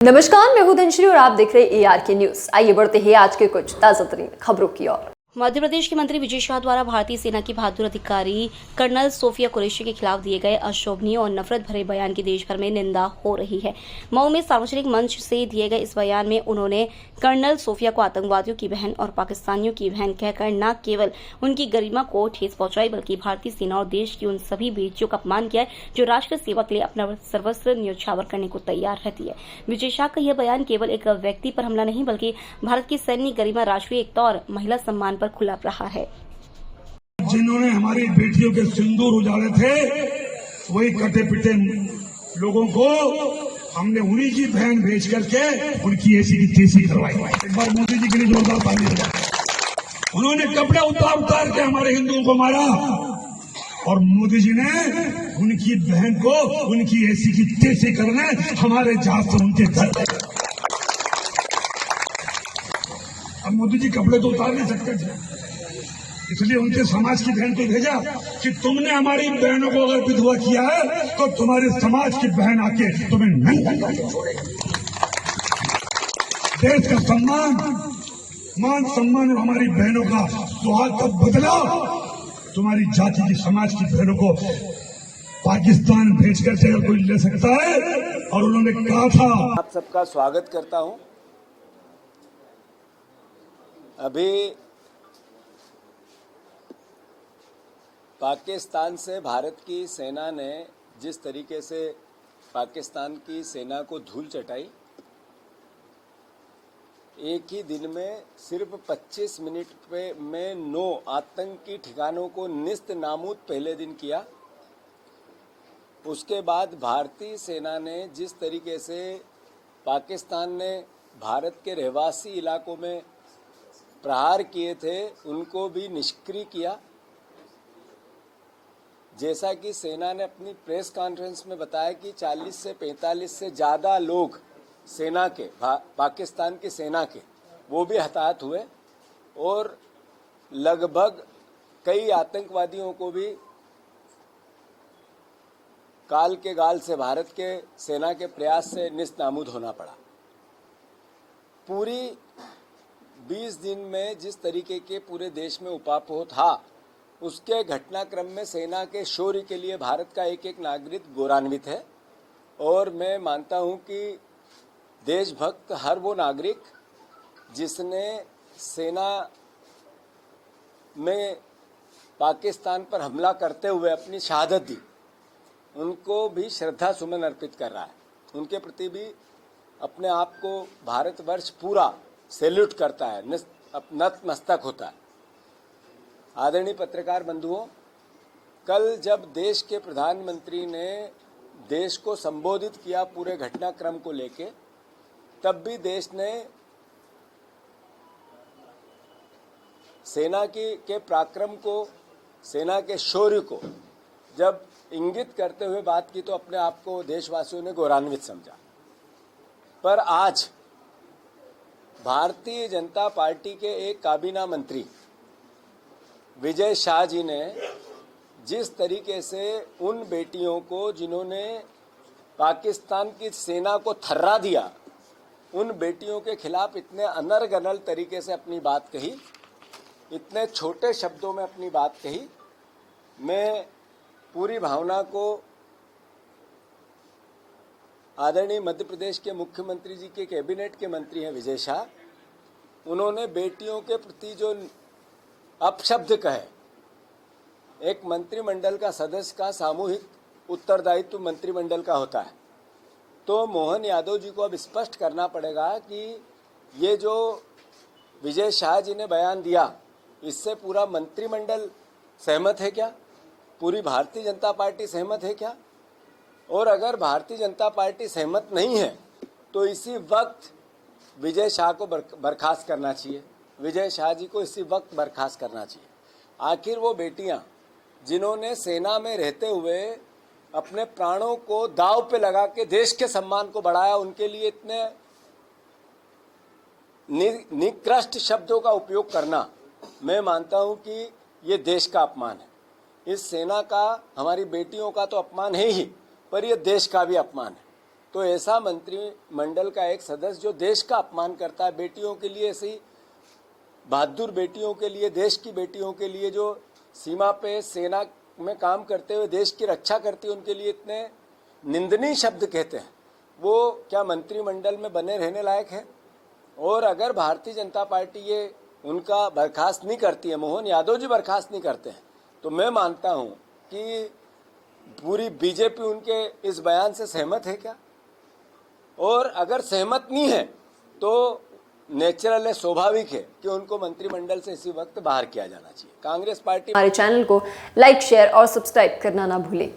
नमस्कार, मैं हूं धनश्री और आप देख रहे हैं ARK न्यूज। आइए बढ़ते हैं आज के कुछ ताजा तरीन खबरों की ओर। मध्य प्रदेश के मंत्री विजय शाह द्वारा भारतीय सेना की बहादुर अधिकारी कर्नल सोफिया कुरैशी के खिलाफ दिए गए अशोभनीय और नफरत भरे बयान की देश भर में निंदा हो रही है। मऊ में सार्वजनिक मंच से दिए गए इस बयान में उन्होंने कर्नल सोफिया को आतंकवादियों की बहन और पाकिस्तानियों की बहन कहकर न केवल उनकी गरिमा को ठेस पहुंचाई बल्कि भारतीय सेना और देश की उन सभी बेटियों का अपमान किया है जो राष्ट्र सेवा के लिए अपना सर्वस्व न्यौछावर करने को तैयार रहती है। विजय शाह का यह बयान केवल एक व्यक्ति पर हमला नहीं बल्कि भारत की सैन्य गरिमा, राष्ट्रीय एकता और महिला सम्मान पर खुला रहा है। जिन्होंने हमारी बेटियों के सिंदूर उजाड़े थे, वही कटे पिटे लोगों को हमने उन्हीं की बहन भेज करके उनकी ऐसी की तैसी करवाई। एक बार मोदी जी के लिए जोरदार ताली बजाएं। उन्होंने कपड़े उतार के हमारे हिंदुओं को मारा और मोदी जी ने उनकी बहन को उनकी ऐसी की तैसी करने हमारे जहाज से उनके घर। अब मोदी जी कपड़े तो उतार नहीं सकते थे, इसलिए उनके समाज की बहन को भेजा कि तुमने हमारी बहनों को अगर विधवा किया है तो तुम्हारे समाज की बहन आके तुम्हें नंगा करके छोड़ेगी। देश का सम्मान, मान सम्मान और हमारी बहनों का सुहाग का बदला तुम्हारी जाति की, समाज की बहनों को पाकिस्तान भेज करके अगर कोई ले सकता है। और उन्होंने कहा था, आप सबका स्वागत करता हूं। अभी पाकिस्तान से भारत की सेना ने जिस तरीके से पाकिस्तान की सेना को धूल चटाई, एक ही दिन में सिर्फ 25 मिनट में 9 आतंकी ठिकानों को निस्त नाबूद पहले दिन किया। उसके बाद भारतीय सेना ने जिस तरीके से पाकिस्तान ने भारत के रहवासी इलाकों में प्रहार किए थे, उनको भी निष्क्रिय किया। जैसा कि सेना ने अपनी प्रेस कॉन्फ्रेंस में बताया कि 40 से 45 से ज़्यादा लोग सेना के, पाकिस्तान की सेना के, वो भी हताहत हुए और लगभग कई आतंकवादियों को भी काल के गाल से भारत के सेना के प्रयास से निस्तनाबूद होना पड़ा। पूरी 20 दिन में जिस तरीके के पूरे देश में उपापोह था, उसके घटनाक्रम में सेना के शौर्य के लिए भारत का एक एक नागरिक गौरवान्वित है। और मैं मानता हूं कि देशभक्त हर वो नागरिक जिसने सेना में पाकिस्तान पर हमला करते हुए अपनी शहादत दी, उनको भी श्रद्धा सुमन अर्पित कर रहा है। उनके प्रति भी अपने आप को भारतवर्ष पूरा सैल्यूट करता है, नतमस्तक होता है। आदरणीय पत्रकार बंधुओं, कल जब देश के प्रधानमंत्री ने देश को संबोधित किया पूरे घटनाक्रम को लेके, तब भी देश ने सेना के पराक्रम को, सेना के शौर्य को जब इंगित करते हुए बात की तो अपने आप को देशवासियों ने गौरवान्वित समझा। पर आज भारतीय जनता पार्टी के एक काबीना मंत्री विजय शाह जी ने जिस तरीके से उन बेटियों को जिन्होंने पाकिस्तान की सेना को थर्रा दिया, उन बेटियों के खिलाफ इतने अनर्गल तरीके से अपनी बात कही, इतने छोटे शब्दों में अपनी बात कही, मैं पूरी भावना को आदरणीय मध्य प्रदेश के मुख्यमंत्री जी के कैबिनेट के मंत्री हैं विजय शाह, उन्होंने बेटियों के प्रति जो अपशब्द कहे, एक मंत्रिमंडल का सदस्य का सामूहिक उत्तरदायित्व मंत्रिमंडल का होता है, तो मोहन यादव जी को अब स्पष्ट करना पड़ेगा कि ये जो विजय शाह जी ने बयान दिया, इससे पूरा मंत्रिमंडल सहमत है क्या? पूरी भारतीय जनता पार्टी सहमत है क्या? और अगर भारतीय जनता पार्टी सहमत नहीं है तो इसी वक्त विजय शाह को बर्खास्त करना चाहिए। विजय शाह जी को इसी वक्त बर्खास्त करना चाहिए। आखिर वो बेटियां जिन्होंने सेना में रहते हुए अपने प्राणों को दांव पे लगा के देश के सम्मान को बढ़ाया, उनके लिए इतने निकृष्ट शब्दों का उपयोग करना, मैं मानता हूं कि ये देश का अपमान है। इस सेना का, हमारी बेटियों का तो अपमान है ही, पर यह देश का भी अपमान है। तो ऐसा मंत्रिमंडल का एक सदस्य जो देश का अपमान करता है, बेटियों के लिए, ऐसी बहादुर बेटियों के लिए, देश की बेटियों के लिए जो सीमा पे सेना में काम करते हुए देश की रक्षा करती है, उनके लिए इतने निंदनीय शब्द कहते हैं, वो क्या मंत्रिमंडल में बने रहने लायक है? और अगर भारतीय जनता पार्टी ये उनका बर्खास्त नहीं करती है, मोहन यादव जी बर्खास्त नहीं करते हैं, तो मैं मानता हूं कि पूरी बीजेपी उनके इस बयान से सहमत है क्या? और अगर सहमत नहीं है तो नेचुरल है, स्वाभाविक है कि उनको मंत्रिमंडल से इसी वक्त बाहर किया जाना चाहिए। कांग्रेस पार्टी हमारे चैनल को लाइक, शेयर और सब्सक्राइब करना ना भूलें।